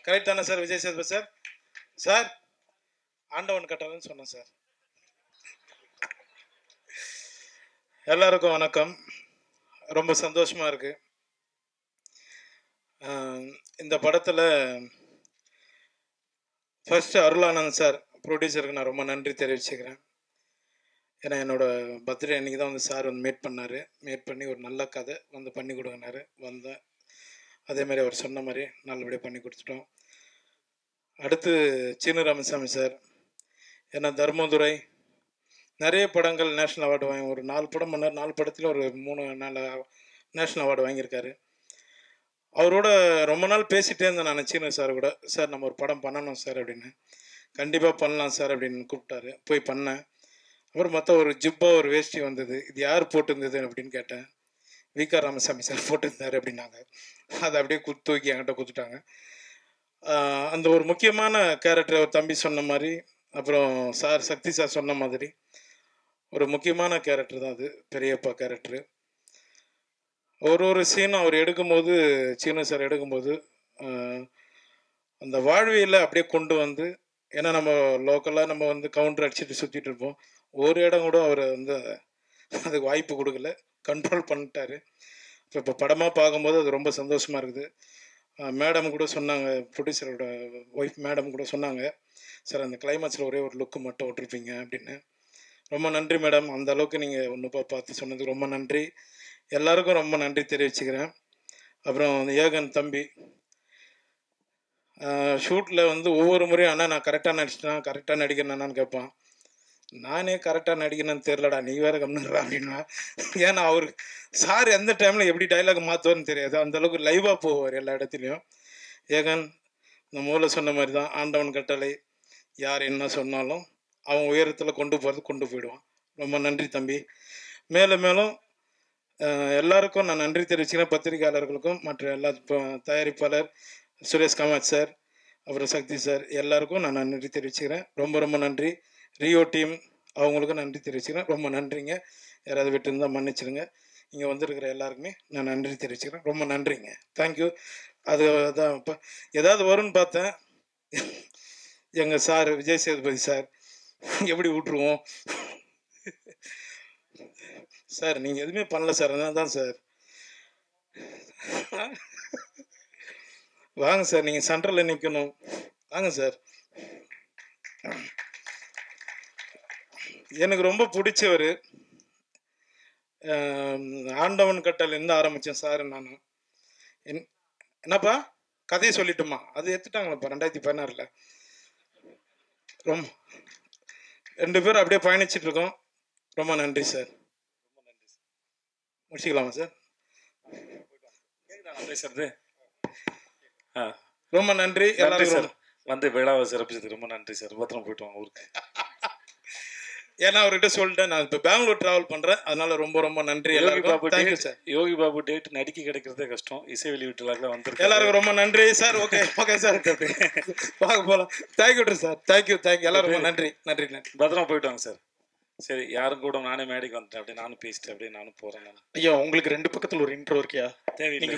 Correct தானே sir Vijay Sethupathi sir? Sir ஆண்டவன் கட்டளைன்னு சொன்னேன் சார். எல்லாருக்கும் வணக்கம். ரொம்ப சந்தோஷமாக இருக்குது. இந்த படத்தில் ஃபர்ஸ்ட் அருளானந்த் சார் ப்ரொடியூசருக்கு நான் ரொம்ப நன்றி தெரிவிச்சுக்கிறேன். ஏன்னா என்னோடய பர்த்டே அன்றைக்கி தான் வந்து சார் வந்து மேட் பண்ணி ஒரு நல்ல கதை வந்து பண்ணி கொடுங்கினாரு. வந்தேன், அதேமாதிரி அவர் சொன்ன மாதிரி நல்லபடியாக பண்ணி கொடுத்துட்டோம். அடுத்து சீனு ராமசாமி சார், ஏன்னா தர்மதுரை நிறைய படங்கள் நேஷ்னல் அவார்டு வாங்கி, ஒரு 4 படம் பண்ணார். 4 படத்தில் ஒரு 3-4 நேஷ்னல் அவார்டு வாங்கியிருக்காரு. அவரோட ரொம்ப நாள் பேசிகிட்டே இருந்தேன் நான் சீனு சார் கூட. சார் நம்ம ஒரு படம் பண்ணணும் சார் அப்படின்னு. கண்டிப்பாக பண்ணலாம் சார் அப்படின்னு கூப்பிட்டாரு. போய் பண்ணேன். அப்புறம் மற்ற ஒரு ஜிப்பா ஒரு வேஷ்டி வந்தது. இது யார் போட்டிருந்தது அப்படின்னு கேட்டேன். வி.க. ராமசாமி சார் போட்டிருந்தாரு அப்படின்னாங்க. அதை அப்படியே தூக்கி என்கிட்ட கொடுத்துட்டாங்க. அந்த ஒரு முக்கியமான கேரக்டர் அவர் தம்பி சொன்ன மாதிரி, அப்புறம் சார் சக்தி சார் சொன்ன மாதிரி ஒரு முக்கியமான கேரக்டர் தான் அது, பெரியப்பா கேரக்டரு. ஒரு சீனும் அவர் எடுக்கும்போது, சீனு சார் எடுக்கும்போது அந்த வாழ்வியலை அப்படியே கொண்டு வந்து, ஏன்னா நம்ம லோக்கலாக நம்ம வந்து கவுண்டர் அடிச்சுட்டு சுற்றிட்டு இருப்போம். ஒரு இடம் கூட அவர் வந்து அதுக்கு வாய்ப்பு கொடுக்கல, கண்ட்ரோல் பண்ணிட்டாரு. இப்போ படமாக பார்க்கும்போது அது ரொம்ப சந்தோஷமாக இருக்குது. மேடம் கூட சொன்னாங்க, ப்ரொடியூசரோட ஒய்ஃப் மேடம் கூட சொன்னாங்க, சார் அந்த கிளைமேக்ஸில் ஒரே ஒரு லுக்கு மட்டும் விட்டுருப்பீங்க அப்படின்னு. ரொம்ப நன்றி மேடம், அந்த அளவுக்கு நீங்கள் ஒன்றுப்பா பார்த்து சொன்னதுக்கு ரொம்ப நன்றி. எல்லாருக்கும் ரொம்ப நன்றி தெரிவிச்சுக்கிறேன். அப்புறம் ஏகன் தம்பி ஷூட்டில் வந்து ஒவ்வொரு முறையும் அண்ணா நான் கரெக்டாக நடிக்கிறேன்னு கேட்பான். நானே கரெக்டாக நடிக்கணும்னு தெரிலடா, நீ வேறு கம்னுறா அப்படின்னா. ஏன்னா அவர் சார் எந்த டைமில் எப்படி டைலாக் மாற்றுவார்னு தெரியாது, அந்தளவுக்கு லைவாக போவார் எல்லா இடத்துலையும். ஏகன் இந்த மூலம் சொன்ன மாதிரி தான், ஆண்டவன் கட்டளை, யார் என்ன சொன்னாலும் அவன் உயரத்தில் கொண்டு போயிடுவான். ரொம்ப நன்றி தம்பி. மேலும் எல்லாருக்கும் நான் நன்றி தெரிவிச்சுக்கிறேன். பத்திரிகையாளர்களுக்கும் மற்ற எல்லா தயாரிப்பாளர் சுரேஷ் காமத் சார், அப்புறம் சக்தி சார், எல்லாருக்கும் நான் நன்றி தெரிவிச்சுக்கிறேன். ரொம்ப நன்றி. ரியோ டீம் அவங்களுக்கும் நன்றி தெரிவிச்சுக்கிறேன். ரொம்ப நன்றிங்க. யாராவது விட்டு இருந்தால் மன்னிச்சிடுங்க. இங்கே வந்திருக்கிற எல்லாருக்குமே நான் நன்றி தெரிவிச்சுக்கிறேன். ரொம்ப நன்றிங்க. தேங்க்யூ. அதுதான் இப்போ ஏதாவது வரும்னு பார்த்தேன். எங்கள் சார் விஜய் சேதுபதி சார் எப்படி விட்டுருவோம் சார், நீங்கள் எதுவுமே பண்ணல சார், அதனால தான் சார். வாங்க சார், நீங்கள் சென்ட்ரலில் நிற்கணும், வாங்க சார். எனக்கு ரொம்ப பிடிச்சவர், ஆண்டவன் கட்டளைருந்து ஆரம்பித்தேன் சார். நான் என்னப்பா கதையை சொல்லிட்டுமா, அது எடுத்துட்டாங்களப்பா 2016. ரொம்ப 2 பேரும் அப்படியே பயணிச்சுட்டு இருக்கோம். ரொம்ப நன்றி சார். முடிச்சுக்கலாமா சார்? பேசுறது ரொம்ப நன்றி எல்லாரும் சார். வந்து விழாவை சிறப்பிச்சதுக்கு ரொம்ப நன்றி சார். பத்திரம் போயிட்டு வாங்க ஊருக்கு. ஏன்னா அவர்கிட்ட சொல்லிட்டேன், நான் இப்போ பெங்களூர் டிராவல் பண்ணுறேன், அதனால ரொம்ப நன்றி எல்லாருக்கும். Thank you sir. Yogi Babu date நடிக்க கிடைக்கிறதே கஷ்டம். இசை வெளியீட்டுல வந்து எல்லாருக்கும் ரொம்ப நன்றி சார். ஓகே சார், பார்க்க போகலாம். Thank you sir. தேங்க்யூ எல்லாரும் ரொம்ப நன்றி. பத்திரமா போயிட்டு வாங்க சார். சரி, யாரும் கூட நானே மேடைக்கு வந்துட்டேன், அப்படியே நானும் பேசிட்டேன், அப்படியே நானும் போகிறேன். நான் ஐயா உங்களுக்கு 2 பக்கத்தில் ஒரு இன்ட்ரோ இருக்கியா? தேவையில்லை.